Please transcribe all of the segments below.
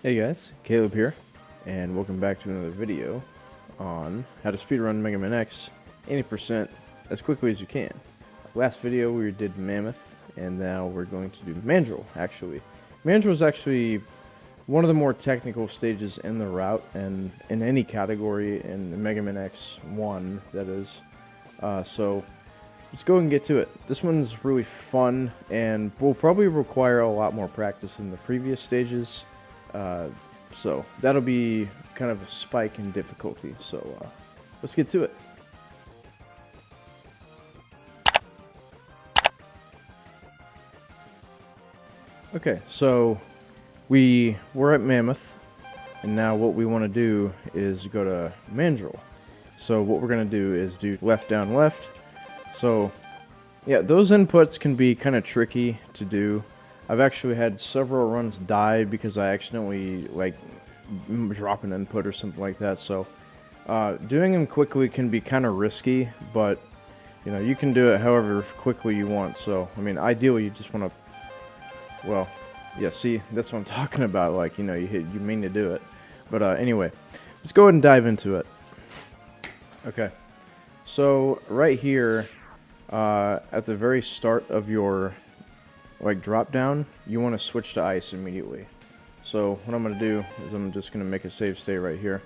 Hey guys, Caleb here, and welcome back to another video on how to speedrun Mega Man X 80% as quickly as you can. Last video we did Mammoth, and now we're going to do Mandrill, actually. Mandrill is actually one of the more technical stages in the route, and in any category in Mega Man X1, that is. So let's go and get to it. This one's really fun, and will probably require a lot more practice than the previous stages. So that'll be kind of a spike in difficulty. So let's get to it. Okay, so we're at Mammoth, and now what we want to do is go to Mandrill. So what we're going to do is do left, down, left. So yeah, those inputs can be kind of tricky to do. I've actually had several runs die because I accidentally drop an input or something like that. So doing them quickly can be kind of risky, but you know, you can do it however quickly you want. So I mean, ideally you just want to, well, yeah, see, that's what I'm talking about. Like, you know, you mean to do it, but anyway, let's go ahead and dive into it. Okay, so right here at the very start of your drop down, you want to switch to ice immediately. So what I'm going to do is I'm just going to make a save state right here.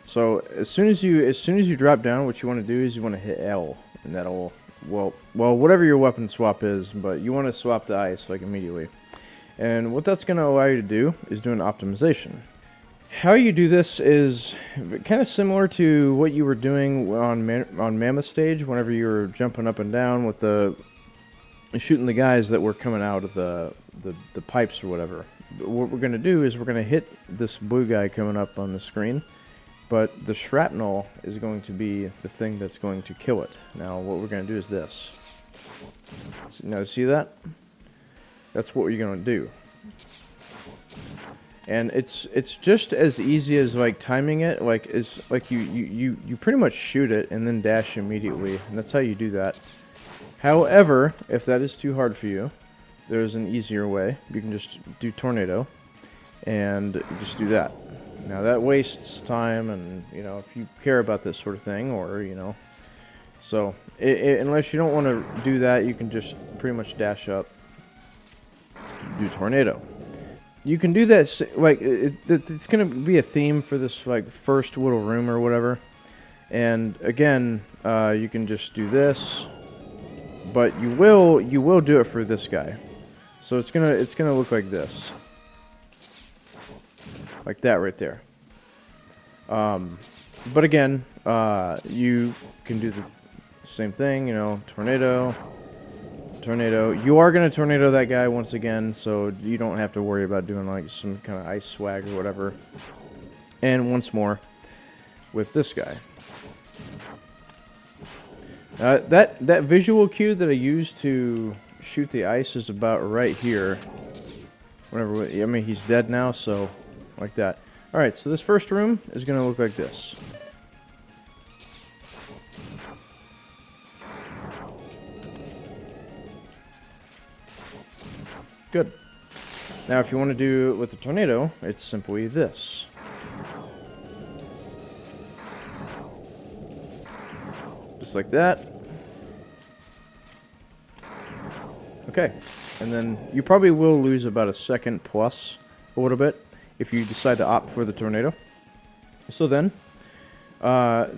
So as soon as you drop down, what you want to do is you want to hit L, and that'll well whatever your weapon swap is, but you want to swap to ice like immediately. And what that's going to allow you to do is do an optimization. How you do this is kind of similar to what you were doing on Mammoth stage whenever you were jumping up and down with the shooting the guys that were coming out of the pipes or whatever. What we're going to do is we're going to hit this blue guy coming up on the screen, but the shrapnel is going to be the thing that's going to kill it. Now what we're going to do is this. Now see that? That's what you're going to do. And it's just as easy as timing it. You pretty much shoot it and then dash immediately, and that's how you do that. However, if that is too hard for you, there's an easier way. You can just do tornado and just do that. Now that wastes time, and you know, if you care about this sort of thing, or you know, so unless you don't want to do that, you can just pretty much dash up, do tornado. You can do that it's gonna be a theme for this first little room or whatever. And again, you can just do this. But you will do it for this guy. So it's gonna look like this. Like that right there. But again, you can do the same thing, you know, tornado. You are gonna tornado that guy once again, so you don't have to worry about doing like some kind of ice swag or whatever. And once more with this guy. That visual cue that I used to shoot the ice is about right here. Whenever, I mean, he's dead now, so like that. All right, so this first room is going to look like this. Good. Now, if you want to do it with the tornado, it's simply this. Just like that. Okay, and then you probably will lose about a second plus a little bit if you decide to opt for the tornado. So then,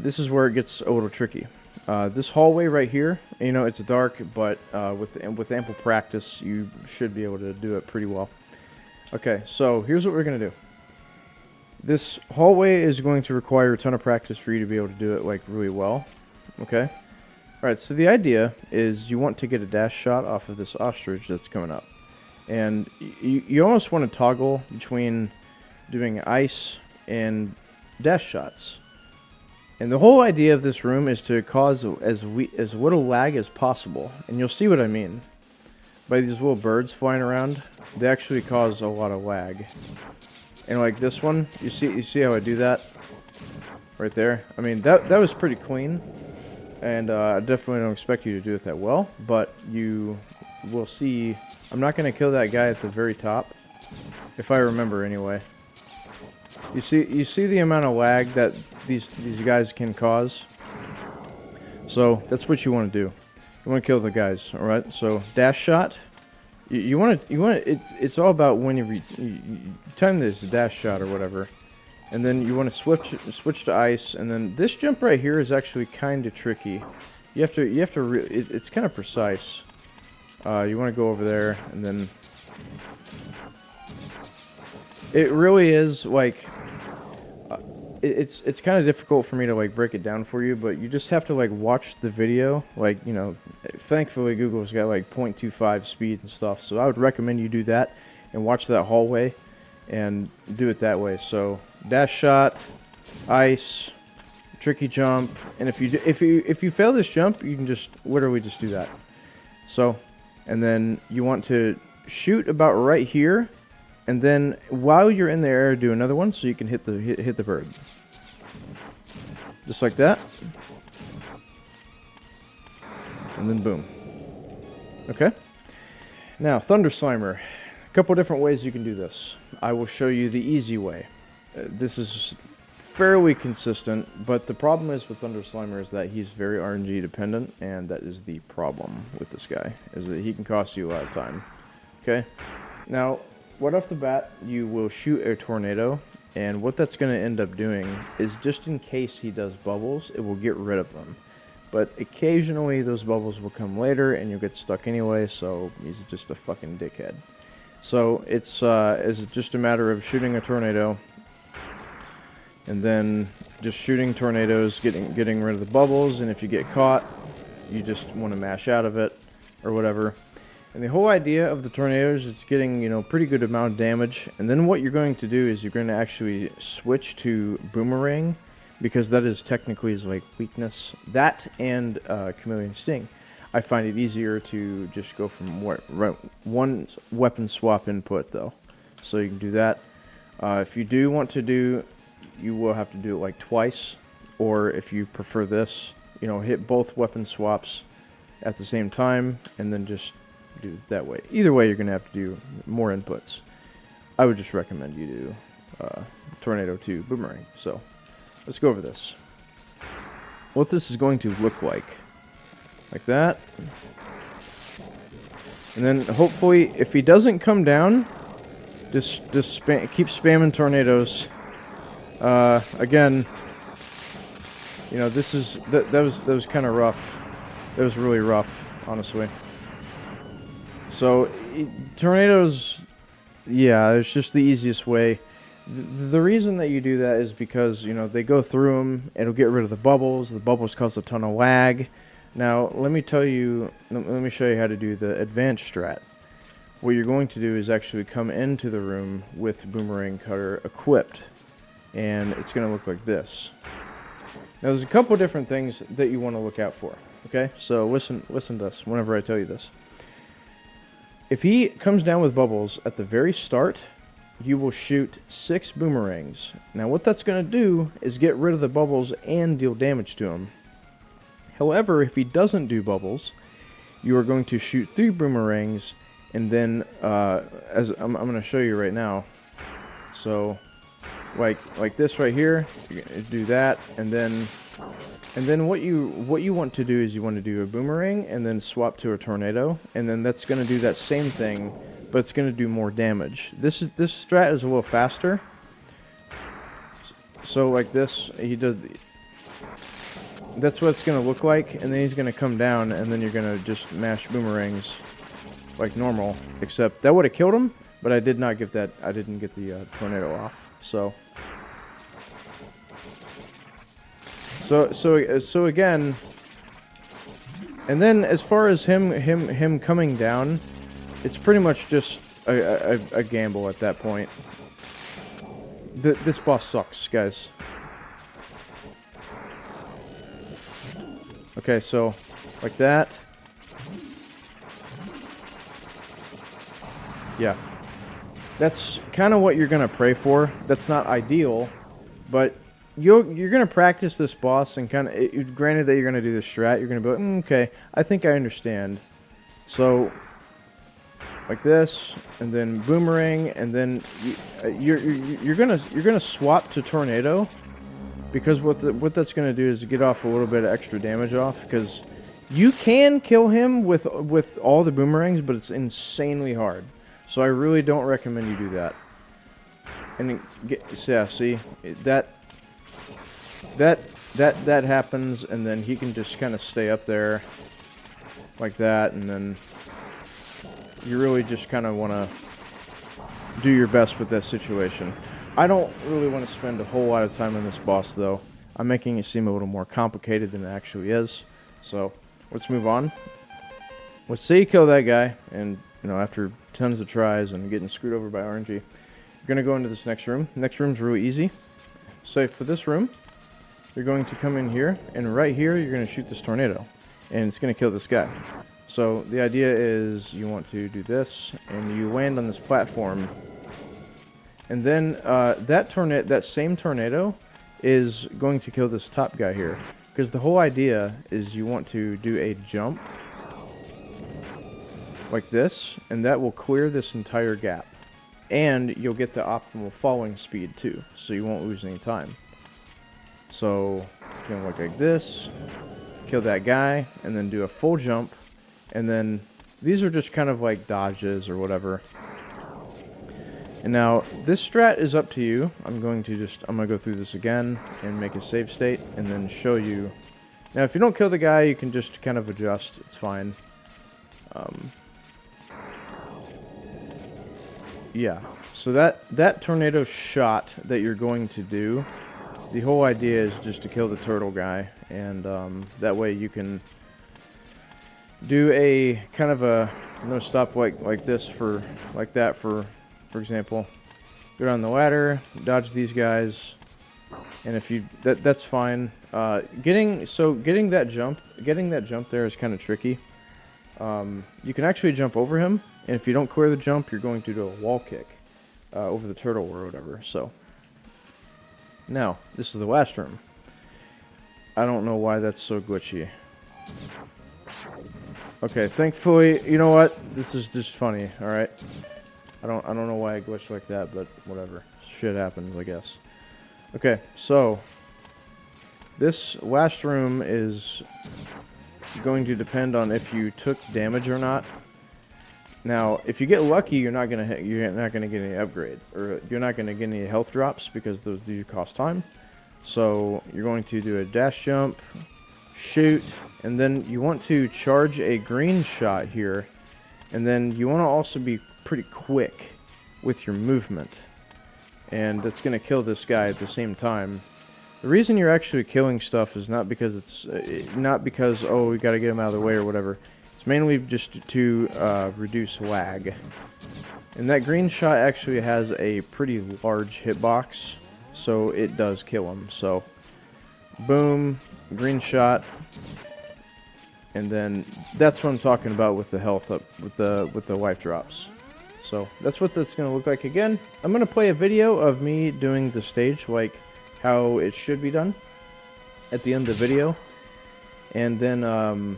this is where it gets a little tricky. This hallway right here, you know, it's dark, but with ample practice, you should be able to do it pretty well. Okay, so here's what we're going to do. This hallway is going to require a ton of practice for you to be able to do it really well. Okay. Alright, so the idea is you want to get a dash shot off of this ostrich that's coming up. And you almost want to toggle between doing ice and dash shots. And the whole idea of this room is to cause as little lag as possible. And you'll see what I mean. By these little birds flying around, they actually cause a lot of lag. And like this one, you see how I do that? Right there. I mean, that was pretty clean. And I definitely don't expect you to do it that well, but you will see. I'm not going to kill that guy at the very top, if I remember anyway. You see the amount of lag that these guys can cause. So that's what you want to do. You want to kill the guys. All right. So dash shot. You want to. It's all about when you time this dash shot or whatever, and then you want to switch to ice, and then this jump right here is actually kind of tricky. You have to. It's kind of precise. You want to go over there, and then it really is like. It's kind of difficult for me to like break it down for you, but you just have to like watch the video. Like, you know, thankfully Google's got like 0.25 speed and stuff, so I would recommend you do that and watch that hallway and do it that way. So dash shot, ice, tricky jump, and if you fail this jump, you can just literally just do that. So, and then you want to shoot about right here. And then while you're in the air, do another one so you can hit the bird. Just like that. And then boom. Okay. Now, Thunder Slimer. A couple different ways you can do this. I will show you the easy way. This is fairly consistent, but the problem is with Thunder Slimer is that he's very RNG dependent, and that is the problem with this guy, is that he can cost you a lot of time. Okay? Now, right off the bat, you will shoot a tornado, and what that's going to end up doing is just in case he does bubbles, it will get rid of them. But occasionally those bubbles will come later, and you'll get stuck anyway, so he's just a fucking dickhead. So it's just a matter of shooting a tornado, and then just shooting tornadoes, getting rid of the bubbles, and if you get caught, you just want to mash out of it, or whatever. And the whole idea of the tornadoes is getting, you know, pretty good amount of damage. And then what you're going to do is you're going to actually switch to boomerang, because that is technically his like weakness. That and Chameleon Sting. I find it easier to just go from one weapon swap input though. So you can do that. If you do want to do, you will have to do it like twice. Or if you prefer this, you know, hit both weapon swaps at the same time and then just do it that way. Either way, you're going to have to do more inputs. I would just recommend you do tornado to boomerang. So let's go over this. What this is going to look like that. And then hopefully, if he doesn't come down, just keep spamming tornadoes. Again, you know, this is that was kind of rough. That was really rough, honestly. So, tornadoes, yeah, it's just the easiest way. The reason that you do that is because, you know, they go through them, it'll get rid of the bubbles cause a ton of lag. Now, let me show you how to do the advanced strat. What you're going to do is actually come into the room with Boomerang Cutter equipped, and it's going to look like this. Now, there's a couple different things that you want to look out for, okay? So, listen to this whenever I tell you this. If he comes down with bubbles at the very start, you will shoot 6 boomerangs. Now what that's going to do is get rid of the bubbles and deal damage to him. However, if he doesn't do bubbles, you are going to shoot 3 boomerangs, and then, as I'm going to show you right now. So, like this right here, you do that, and then what you want to do is you want to do a boomerang and then swap to a tornado, and then that's going to do that same thing, but it's going to do more damage. This strat is a little faster. So like this, he does. That's what it's going to look like, and then he's going to come down, and then you're going to just mash boomerangs like normal. Except that would have killed him, but I did not get that. I didn't get the tornado off. So again, and then as far as him coming down, it's pretty much just a gamble at that point. This boss sucks, guys. Okay, so like that. Yeah. That's kind of what you're going to pray for. That's not ideal, but you're going to practice this boss and kind of, granted that you're going to do this strat, you're going to be like, okay, I think I understand. So like this, and then boomerang, and then you're gonna swap to tornado, because what that's gonna do is get off a little bit of extra damage off, because you can kill him with all the boomerangs, but it's insanely hard. So I really don't recommend you do that. And see that happens, and then he can just kind of stay up there like that, and then you really just kind of want to do your best with that situation. I don't really want to spend a whole lot of time on this boss, though. I'm making it seem a little more complicated than it actually is. So let's move on. Let's say you kill that guy, and after tons of tries and getting screwed over by RNG, you're gonna go into this next room. Next room's really easy. So for this room, you're going to come in here, and right here you're gonna shoot this tornado, and it's gonna kill this guy. So the idea is you want to do this, and you land on this platform, and then that same tornado is going to kill this top guy here, because the whole idea is you want to do a jump like this, and that will clear this entire gap, and you'll get the optimal falling speed too, so you won't lose any time. So it's gonna look like this, kill that guy, and then do a full jump. And then these are just kind of like dodges or whatever. And now this strat is up to you. I'm gonna go through this again and make a save state and then show you. Now if you don't kill the guy, you can just kind of adjust. It's fine. Yeah. So that tornado shot that you're going to do, the whole idea is just to kill the turtle guy, and that way you can do a kind of a no stop like this for example. Go down the ladder, dodge these guys, and if you that's fine. Getting that jump there is kind of tricky. You can actually jump over him, and if you don't clear the jump, you're going to do a wall kick over the turtle or whatever. So now this is the last room. I don't know why that's so glitchy. Okay, thankfully, you know what? This is just funny, alright? I don't know why I glitched like that, but whatever. Shit happens, I guess. Okay, so this last room is going to depend on if you took damage or not. Now, if you get lucky, you're not gonna get any upgrade, or you're not gonna get any health drops, because those do cost time. So you're going to do a dash jump, shoot, and then you want to charge a green shot here, and then you want to also be pretty quick with your movement, and that's going to kill this guy at the same time. The reason you're actually killing stuff is not because oh, we got to get him out of the way or whatever. It's mainly just to reduce lag, and that green shot actually has a pretty large hitbox, so it does kill him. So boom, green shot. And then that's what I'm talking about with the health up, with the life drops. So that's what that's going to look like again. I'm going to play a video of me doing the stage like how it should be done at the end of the video. And then,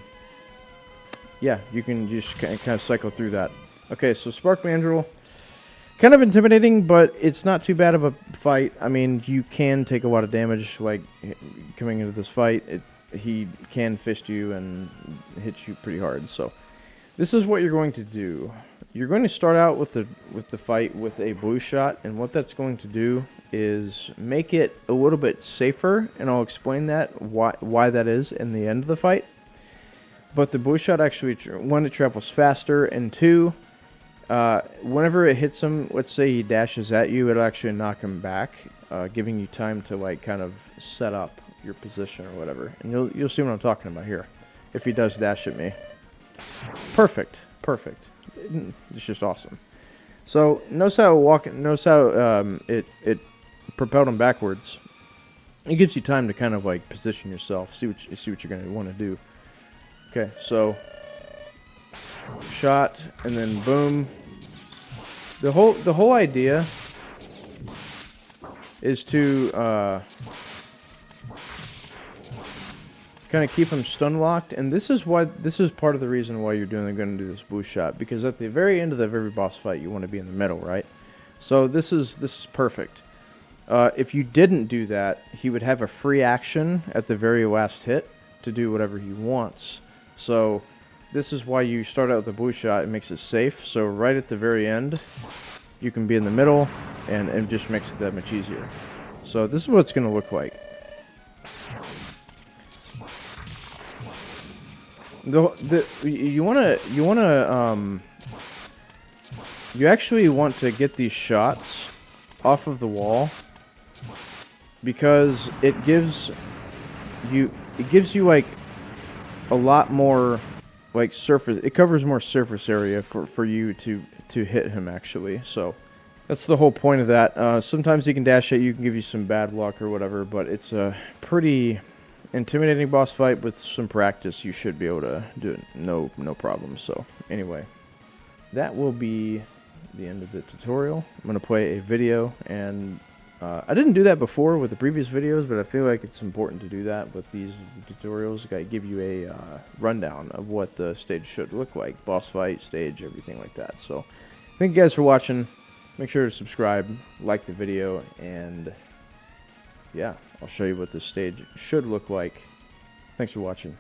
yeah, you can just kind of cycle through that. Okay, so Spark Mandrill, kind of intimidating, but it's not too bad of a fight. I mean, you can take a lot of damage, like coming into this fight. He can fist you and hit you pretty hard. So this is what you're going to do. You're going to start out with the fight with a blue shot, and what that's going to do is make it a little bit safer, and I'll explain that why that is in the end of the fight. But the blue shot actually, one, it travels faster, and two, whenever it hits him, let's say he dashes at you, it'll actually knock him back, giving you time to like kind of set up your position or whatever. And you'll see what I'm talking about here. If he does dash at me. Perfect. It's just awesome. So notice how it propelled him backwards. It gives you time to kind of like position yourself, see what you're gonna want to do. Okay, so shot and then boom. The whole idea is to kind of keep him stun locked, and this is part of the reason why you're going to do this boost shot, because at the very end of every boss fight you want to be in the middle, right? So this is perfect. If you didn't do that, he would have a free action at the very last hit to do whatever he wants. So this is why you start out with the boost shot. It makes it safe, so right at the very end you can be in the middle, and it just makes it that much easier. So this is what it's going to look like. You actually want to get these shots off of the wall, because it gives you like a lot more like surface. It covers more surface area for you to hit him actually. So that's the whole point of that. Sometimes he can dash at you, can give you some bad luck or whatever, but it's a pretty intimidating boss fight. With some practice you should be able to do it no problem. So anyway, that will be the end of the tutorial. I'm going to play a video, and I didn't do that before with the previous videos, but I feel like it's important to do that with these tutorials. I give you a rundown of what the stage should look like, boss fight, stage, everything like that. So thank you guys for watching. Make sure to subscribe, like the video, and yeah, I'll show you what this stage should look like. Thanks for watching.